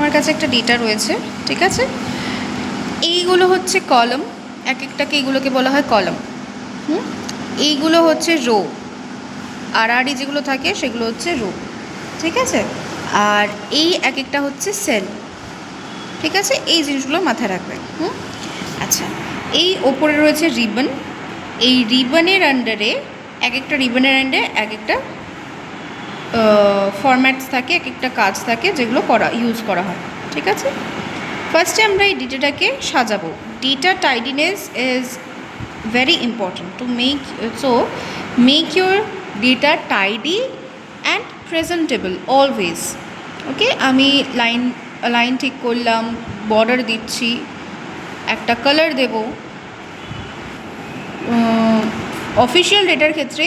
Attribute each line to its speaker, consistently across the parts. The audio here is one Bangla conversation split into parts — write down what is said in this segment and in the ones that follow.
Speaker 1: আমার কাছে একটা ডেটা রয়েছে, ঠিক আছে। এইগুলো হচ্ছে কলাম, এক একটাকে এইগুলোকে বলা হয় কলাম। এইগুলো হচ্ছে রো, আর যেগুলো থাকে সেগুলো হচ্ছে রো, ঠিক আছে। আর এই এক একটা হচ্ছে সেল, ঠিক আছে। এই জিনিসগুলো মাথায় রাখবেন। আচ্ছা, এই ওপরে রয়েছে রিবন। এই রিবনের আন্ডারে এক একটা রিবনের আন্ডারে এক একটা ফরম্যাটস থাকে, এক একটা কাজ থাকে যেগুলো ইউজ করা হয়, ঠিক আছে। ফার্স্টে আমরা এই ডেটাটাকে সাজাবো। Data tidiness is very important to make your data tidy and presentable always. ওকে, আমি লাইন ঠিক করলাম, বর্ডার দিচ্ছি, একটা কালার দেব। অফিসিয়াল ডেটার ক্ষেত্রে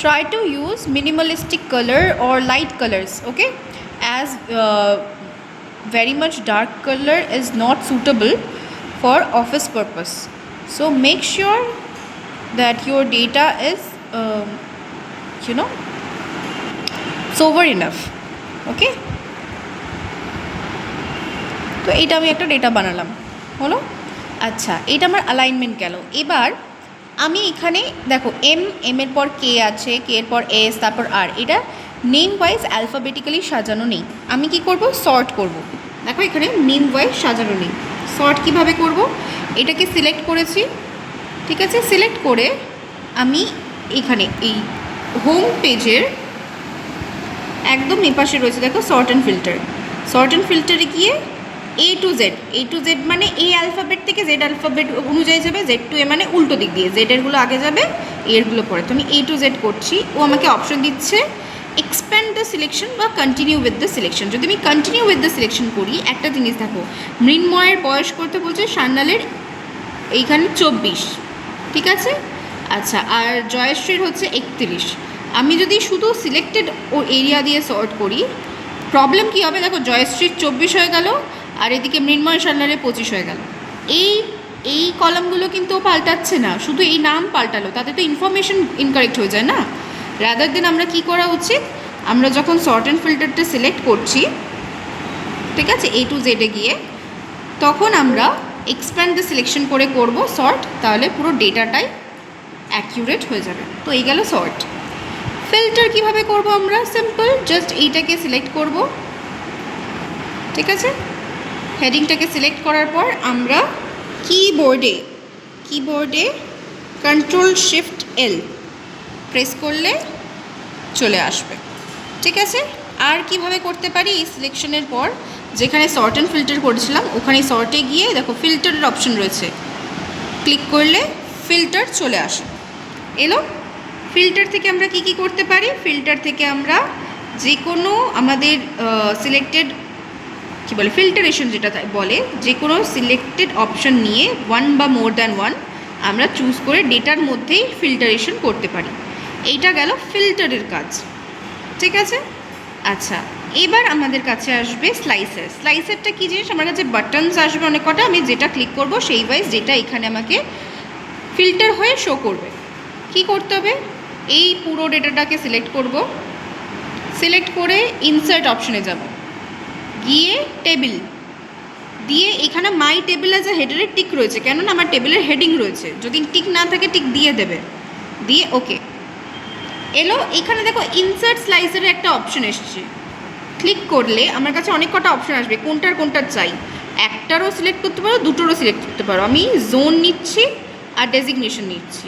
Speaker 1: try to use minimalistic color or light colors, okay, as very much dark color is not suitable for office purpose. So make sure that your data is sober enough, okay. তো এইটা আমি একটা ডেটা বানালাম, হলো। আচ্ছা, এইটা আমার অ্যালাইনমেন্ট গেল। এবার আমি এখানে দেখো এম এর পর কে আছে, কে এর পর এস, তারপর আর। এটা নেম ওয়াইজ অ্যালফাবেটিক্যালি সাজানো নেই। আমি কি করব, সর্ট করব। দেখো এখানে নেম ওয়াইজ সাজানো নেই। সর্ট কিভাবে করব, এটাকে সিলেক্ট করেছি, ঠিক আছে। সিলেক্ট করে আমি এখানে এই হোম পেজের একদম এপাশে রয়েছে দেখো sort and filter. Sort and ফিল্টারে গিয়ে এ টু জেড মানে এ অ্যালফাবেট থেকে জেড অ্যালফাবেট অনুযায়ী যাবে, জেড টু এ মানে উল্টো দিক দিয়ে, জেডেরগুলো আগে যাবে, এরগুলো পরে। তো আমি এ টু জেড করছি, ও আমাকে অপশন দিচ্ছে এক্সপ্যান্ড দ্য সিলেকশন বা কন্টিনিউ উইথ দ্য সিলেকশন। যদি আমি কন্টিনিউ উইথ দ্য সিলেকশন করি, একটা জিনিস দেখো, মৃন্ময়ের বয়স করতে বলছে সান্যালের এইখানে 24, ঠিক আছে। আচ্ছা, আর জয়শ্রীর হচ্ছে 31। আমি যদি শুধু সিলেক্টেড ও এরিয়া দিয়ে সর্ট করি, প্রবলেম কী হবে দেখো, জয়শ্রীর 24 হয়ে গেল, আর এদিকে মৃন্ময় সান্যালের 25 হয়ে গেল। এই কলামগুলো কিন্তু পাল্টাচ্ছে না, শুধু এই নাম পাল্টালো, তাতে তো ইনফরমেশন ইনকারেক্ট হয়ে যায় না। রাদার দেন আমরা কি করা উচিত, আমরা যখন সর্ট অ্যান্ড ফিল্টারটা সিলেক্ট করছি, ঠিক আছে, এ টু জেডে গিয়ে, তখন আমরা এক্সপ্যান্ড দ্য সিলেকশন করে করব সর্ট, তাহলে পুরো ডেটাটাই অ্যাকিউরেট হয়ে যাবে। তো এই গেল সর্ট। ফিল্টার কিভাবে করব আমরা, সিম্পল, জাস্ট এইটাকে সিলেক্ট করব, ঠিক আছে। হেডিংটাকে সিলেক্ট করার পর আমরা কিবোর্ডে কন্ট্রোল শিফট এল প্রেস করলে চলে আসবে, ঠিক আছে। আর কিভাবে করতে পারি, এই সিলেকশনের পর যেখানে সর্ট অ্যান্ড ফিল্টার করেছিলাম ওখানে সর্টে গিয়ে দেখো ফিল্টারের অপশন রয়েছে, ক্লিক করলে ফিল্টার চলে আসে, এলো। ফিল্টার থেকে আমরা কি করতে পারি, ফিল্টার থেকে আমরা যে কোনো আমাদের সিলেক্টেড কী বলে ফিল্টারেশন যেটা বলে, যে কোনো সিলেক্টেড অপশন নিয়ে ওয়ান বা মোর দ্যান ওয়ান আমরা চুজ করে ডেটার মধ্যেই ফিল্টারেশন করতে পারি। এইটা গেল ফিল্টারের কাজ, ঠিক আছে। আচ্ছা, এবার আমাদের কাছে আসবে স্লাইসার। স্লাইসারটা কী জিনিস, আমার কাছে বাটনস আসবে অনেক কটা, আমি যেটা ক্লিক করব সেই ওয়াইজ যেটা এখানে আমাকে ফিল্টার হয়ে শো করবে। কি করতে হবে, এই পুরো ডেটাটাকে সিলেক্ট করব, সিলেক্ট করে ইনসার্ট অপশনে যাব, গিয়ে টেবিল দিয়ে এখানে মাই টেবিল অ্যাজ এ হেডারের টিক রয়েছে, কেননা আমার টেবিলের হেডিং রয়েছে, যদি টিক না থাকে টিক দিয়ে দেবে, দিয়ে ওকে এলো। এখানে দেখো ইনসার্ট স্লাইসারের একটা অপশন এসছে, ক্লিক করলে আমার কাছে অনেক কটা অপশন আসবে, কোনটার চাই, একটারও সিলেক্ট করতে পারো, দুটোরও সিলেক্ট করতে পারো। আমি জোন নিচ্ছি আর ডেজিগনেশন নিচ্ছি,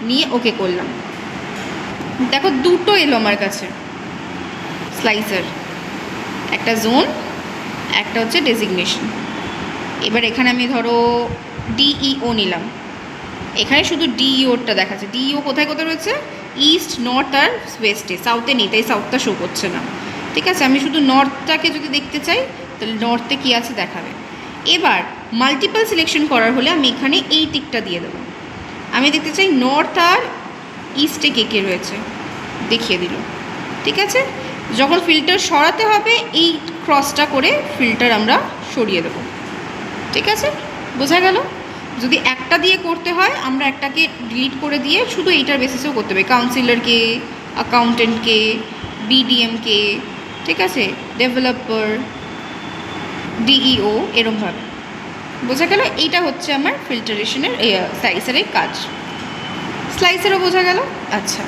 Speaker 1: নিয়ে ওকে করলাম। দেখো দুটো এলো আমার কাছে স্লাইসার, একটা জোন, একটা হচ্ছে ডেজিগনেশন। এবার এখানে আমি ধরো ডিইও নিলাম, এখানে শুধু ডিইওরটা দেখাচ্ছে। ডিইও কোথায় রয়েছে, ইস্ট, নর্থ আর ওয়েস্টে, সাউথে নেই, তাই সাউথটা শো করছে না, ঠিক আছে। আমি শুধু নর্থটাকে যদি দেখতে চাই তাহলে নর্থে কী আছে দেখাবে। এবার মাল্টিপল সিলেকশন করার হলে আমি এখানে এই টিকটা দিয়ে দেবো, আমি দেখতে চাই নর্থ আর ইস্টে কে রয়েছে, দেখিয়ে দিল, ঠিক আছে। যখন ফিল্টার সরাতে হবে এই ক্রসটা করে ফিল্টার আমরা সরিয়ে দেবো, ঠিক আছে, বোঝা গেল। যদি একটা দিয়ে করতে হয় আমরা একটাকে ডিলিট করে দিয়ে শুধু এইটার বেসিসেও করতে হবে, কাউন্সিলরকে, অ্যাকাউন্টেন্টকে, বিডিএমকে, ঠিক আছে, ডেভেলপার, DEO এরমভাবে। বোঝা গেল? এইটা হচ্ছে আমার ফিল্টারেশনের স্লাইসারের কাজ। স্লাইসারও বোঝা গেল? আচ্ছা,